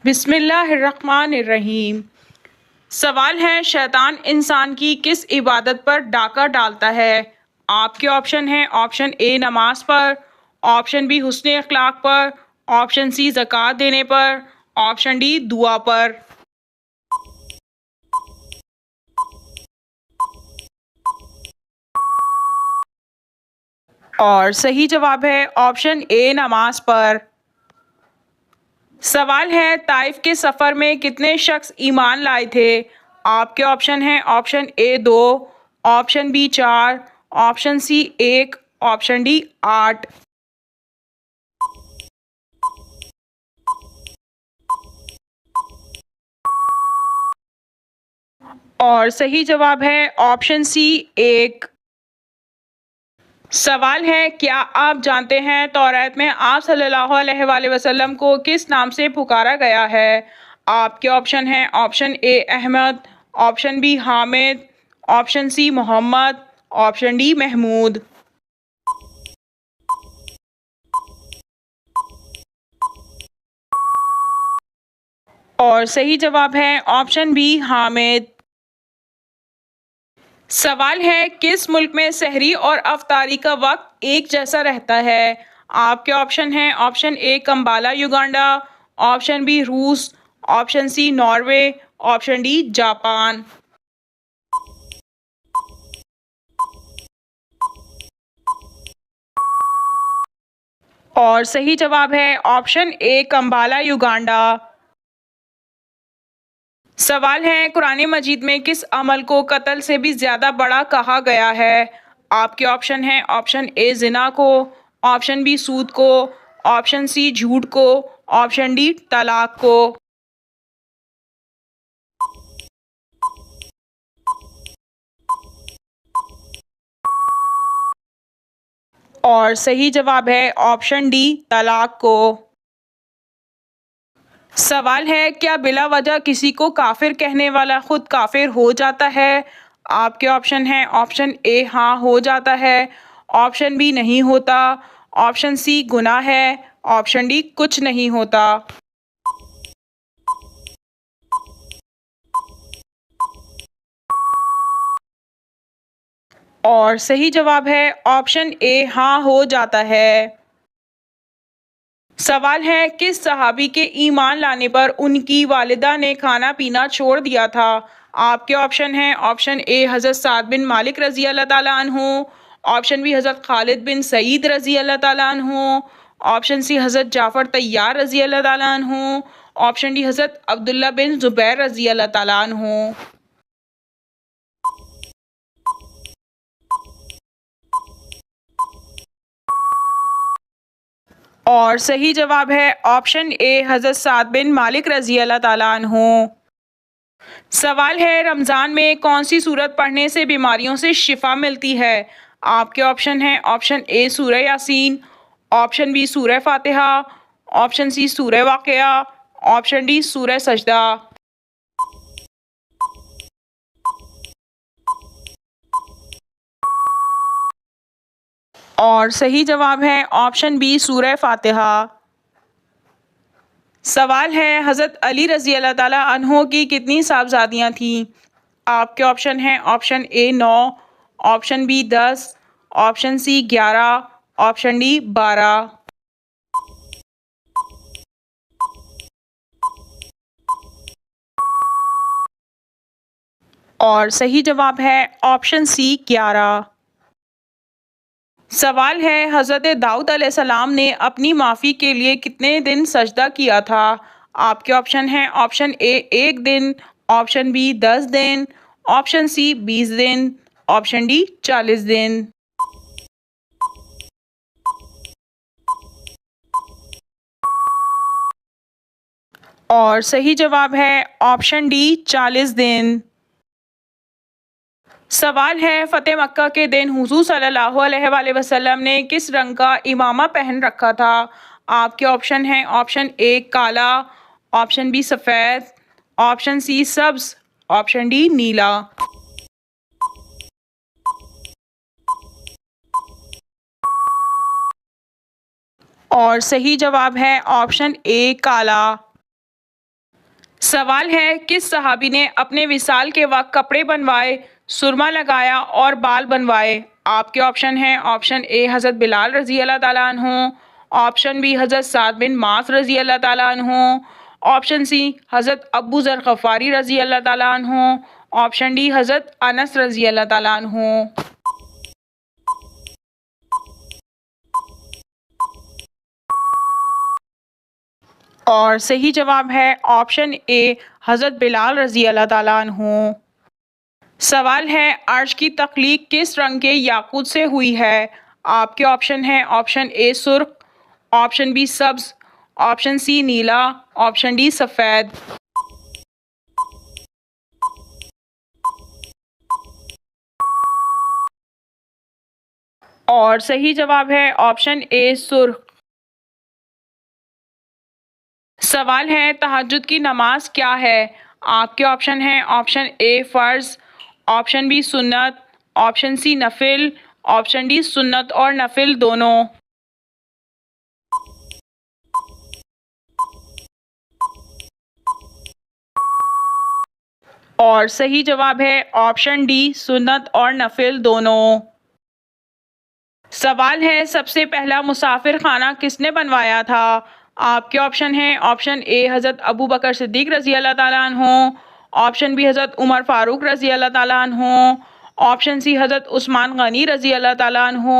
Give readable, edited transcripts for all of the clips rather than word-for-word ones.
बिस्मिल्लाहिर्रहमानिर्रहीम। सवाल है, शैतान इंसान की किस इबादत पर डाका डालता है? आपके ऑप्शन हैं ऑप्शन ए नमाज पर, ऑप्शन बी हुस्न अखलाक पर, ऑप्शन सी ज़कात देने पर, ऑप्शन डी दुआ पर। और सही जवाब है ऑप्शन ए नमाज पर। सवाल है, ताइफ के सफ़र में कितने शख्स ईमान लाए थे? आपके ऑप्शन हैं option A 2, option B 4, option C 1, option D 8। और सही जवाब है ऑप्शन सी 1। सवाल है, क्या आप जानते हैं तौरात में आप सल्लल्लाहु अलैहि वसल्लम को किस नाम से पुकारा गया है? आपके ऑप्शन हैं option A Ahmed, option B Hamid, option C Mohammad, option D Mahmood. और सही जवाब है ऑप्शन बी हामिद। सवाल है, किस मुल्क में सहरी और अफ्तारी का वक्त एक जैसा रहता है? आपके ऑप्शन हैं option A Kampala Uganda, option B रूस, option C Norway, option D Japan. और सही जवाब है ऑप्शन ए कंबाला युगांडा। सवाल है, कुरान मजीद में किस अमल को कत्ल से भी ज़्यादा बड़ा कहा गया है? आपके ऑप्शन हैं ऑप्शन ए जिना को, ऑप्शन बी सूद को, ऑप्शन सी झूठ को, ऑप्शन डी तलाक को। और सही जवाब है ऑप्शन डी तलाक को। सवाल है, क्या बिला वजह किसी को काफिर कहने वाला खुद काफिर हो जाता है? आपके ऑप्शन हैं ऑप्शन ए हाँ हो जाता है, ऑप्शन बी नहीं होता, ऑप्शन सी गुनाह है, ऑप्शन डी कुछ नहीं होता। और सही जवाब है ऑप्शन ए हाँ हो जाता है। सवाल है, किस सहाबी के ईमान लाने पर उनकी वालिदा ने खाना पीना छोड़ दिया था? आपके ऑप्शन हैं ऑप्शन ए हज़रत साद बिन मालिक रज़ी अल्लाह ताला अन्हु, ऑप्शन बी हज़रत खालिद बिन सईद रज़ी अल्लाह ताला अन्हु, ऑप्शन सी हज़रत जाफ़र तैयार रज़ी अल्लाह ताला अन्हु, ऑप्शन डी हज़रत अब्दुल्ला बिन ज़ुबैर रज़ी अल्लाह ताला अन्हु। और सही जवाब है ऑप्शन ए हज़रत साद बिन मालिक रज़ी अल्लाह ताला अन्हु। सवाल है, रमज़ान में कौन सी सूरत पढ़ने से बीमारियों से शिफा मिलती है? आपके ऑप्शन हैं ऑप्शन ए सूरह यासीन, ऑप्शन बी सूरह फातिहा, ऑप्शन सी सूरह वाक़िया, ऑप्शन डी सूरह सजदा। और सही जवाब है ऑप्शन बी सूरह फातिहा। सवाल है, हज़रत अली रज़ी अल्लाह ताला अन्हो की कितनी साहबजादियाँ थीं? आपके ऑप्शन हैं option A 9, option B 10, option C 11, option D 12। और सही जवाब है ऑप्शन सी 11। सवाल है, हज़रत दाऊद अलैहिस्सलाम ने अपनी माफ़ी के लिए कितने दिन सजदा किया था? आपके ऑप्शन हैं ऑप्शन ए 1 दिन, ऑप्शन बी 10 दिन, ऑप्शन सी 20 दिन, ऑप्शन डी 40 दिन। और सही जवाब है ऑप्शन डी 40 दिन। सवाल है, फ़तेह मक्का के दिन हुज़ूर सल्लल्लाहु अलैहि वसल्लम ने किस रंग का इमामा पहन रखा था? आपके ऑप्शन हैं ऑप्शन ए काला, ऑप्शन बी सफ़ेद, ऑप्शन सी सब्ज़, ऑप्शन डी नीला। और सही जवाब है ऑप्शन ए काला। सवाल है, किस सहाबी ने अपने विसाल के वक्त कपड़े बनवाए, सुरमा लगाया और बाल बनवाए? आपके ऑप्शन हैं, ऑप्शन ए हज़रत बिलाल रजी अल्लाह ताला अन्हु, ऑप्शन बी हज़रत साद बिन मास रजी अल्लाह ताला अन्हु, ऑप्शन सी हज़रत अबू ज़र गफ़ारी रजी अल्लाह ताला अन्हु, ऑप्शन डी हज़रत अनस रजी अल्लाह ताला अन्हु। और सही जवाब है ऑप्शन ए हज़रत बिलाल रजी अल्लाह ताला अन्हु। सवाल है, अर्श की तख्लीक किस रंग के याकूत से हुई है? आपके ऑप्शन है, ऑप्शन ए सुर्ख, ऑप्शन बी सब्ज, ऑप्शन सी नीला, ऑप्शन डी सफ़ेद। और सही जवाब है ऑप्शन ए सुर्ख। सवाल है, तहज्जुद की नमाज क्या है? आपके ऑप्शन हैं, ऑप्शन ए फ़र्ज़, ऑप्शन बी सुन्नत, ऑप्शन सी नफिल, ऑप्शन डी सुन्नत और नफिल दोनों। और सही जवाब है ऑप्शन डी सुन्नत और नफिल दोनों। सवाल है, सबसे पहला मुसाफिर खाना किसने बनवाया था? आपके ऑप्शन हैं, ऑप्शन ए हज़रत अबू बकर सिद्दीक़ रज़ी अल्लाह ताला अन्हु, ऑप्शन बी हज़रत उमर फ़ारूक रज़ी अल्लाह ताला अन्हु, ऑप्शन सी हज़रत उस्मान गनी रज़ी अल्लाह ताला अन्हु,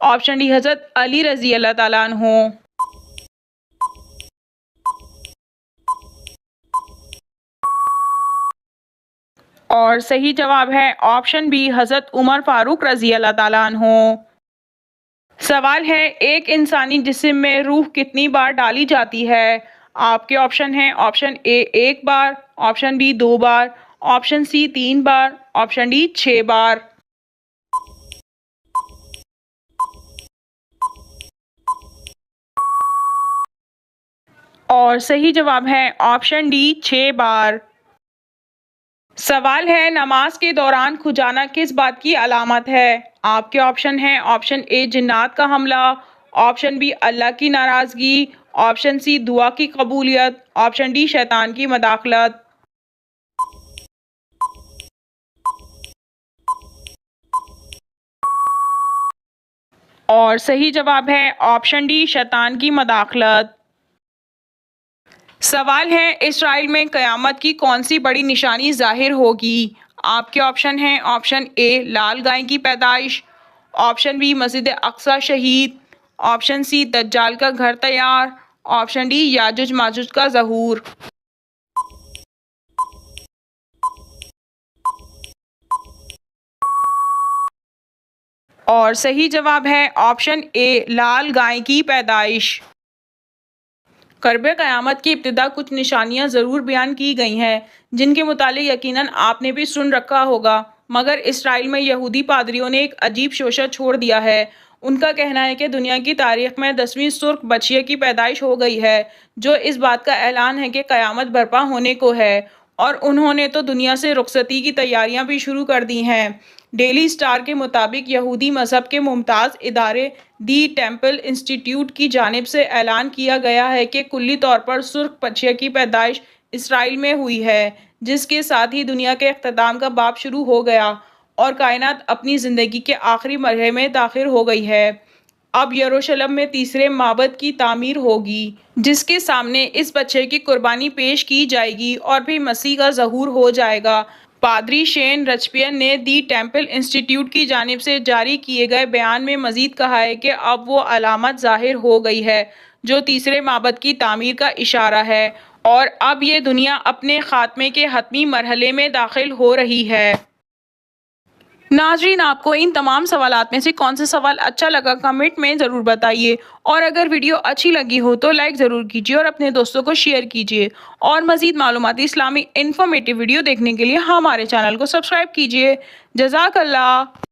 ऑप्शन डी हज़रत अली रज़ी अल्लाह ताला अन्हु। और सही जवाब है ऑप्शन बी हज़रत उमर फ़ारूक रज़ी अल्लाह ताला अन्हु। सवाल है, एक इंसानी जिस्म में रूह कितनी बार डाली जाती है? आपके ऑप्शन हैं, ऑप्शन ए 1 बार, ऑप्शन बी 2 बार, ऑप्शन सी 3 बार, ऑप्शन डी 6 बार। और सही जवाब है ऑप्शन डी 6 बार। सवाल है, नमाज के दौरान खुजाना किस बात की अलामत है? आपके ऑप्शन हैं, ऑप्शन ए जिन्नात का हमला, ऑप्शन बी अल्लाह की नाराज़गी, ऑप्शन सी दुआ की कबूलियत, ऑप्शन डी शैतान की मदाखलत। और सही जवाब है ऑप्शन डी शैतान की मदाखलत। सवाल है, इसराइल में क़यामत की कौन सी बड़ी निशानी ज़ाहिर होगी? आपके ऑप्शन हैं, ऑप्शन ए लाल गाय की पैदाइश, ऑप्शन बी मस्जिद अक्सा शहीद, ऑप्शन सी दज्जाल का घर तैयार, ऑप्शन डी याजुज माजुज का ज़हूर। और सही जवाब है ऑप्शन ए लाल गाय की पैदाइश। कर्ब क़यामत की इब्तिदा कुछ निशानियां ज़रूर बयान की गई हैं, जिनके मुतालिक यकीनन आपने भी सुन रखा होगा, मगर इसराइल में यहूदी पादरियों ने एक अजीब शोशा छोड़ दिया है। उनका कहना है कि दुनिया की तारीख में 10वीं सुर्ख बछिया की पैदाइश हो गई है, जो इस बात का ऐलान है कि क़यामत बर्पा होने को है, और उन्होंने तो दुनिया से रुखसती की तैयारियां भी शुरू कर दी हैं। डेली स्टार के मुताबिक यहूदी मज़हब के मुमताज़ इदारे दी टेम्पल इंस्टीट्यूट की जानिब से ऐलान किया गया है कि कुल्ली तौर पर सुर्ख बछिया की पैदाइश इसराइल में हुई है, जिसके साथ ही दुनिया के इख्तिताम का बाब शुरू हो गया और कायनात अपनी ज़िंदगी के आखिरी मरहले में दाखिल हो गई है। अब यरूशलेम में तीसरे माबद की तामीर होगी, जिसके सामने इस बच्चे की कुर्बानी पेश की जाएगी और फिर मसीह का ज़हूर हो जाएगा। पादरी शेन रचपियन ने दी टेम्पल इंस्टीट्यूट की जानिब से जारी किए गए बयान में मजीद कहा है कि अब वो अलामत ज़ाहिर हो गई है जो तीसरे माबद की तामीर का इशारा है, और अब ये दुनिया अपने ख़ात्मे के हतमी मरहले में दाखिल हो रही है। नाजरीन, आपको इन तमाम सवालात में से कौन सा सवाल अच्छा लगा कमेंट में ज़रूर बताइए, और अगर वीडियो अच्छी लगी हो तो लाइक ज़रूर कीजिए और अपने दोस्तों को शेयर कीजिए, और मज़ीद मालूमाती इस्लामी इन्फॉर्मेटिव वीडियो देखने के लिए हमारे चैनल को सब्सक्राइब कीजिए। जज़ाकल्लाह।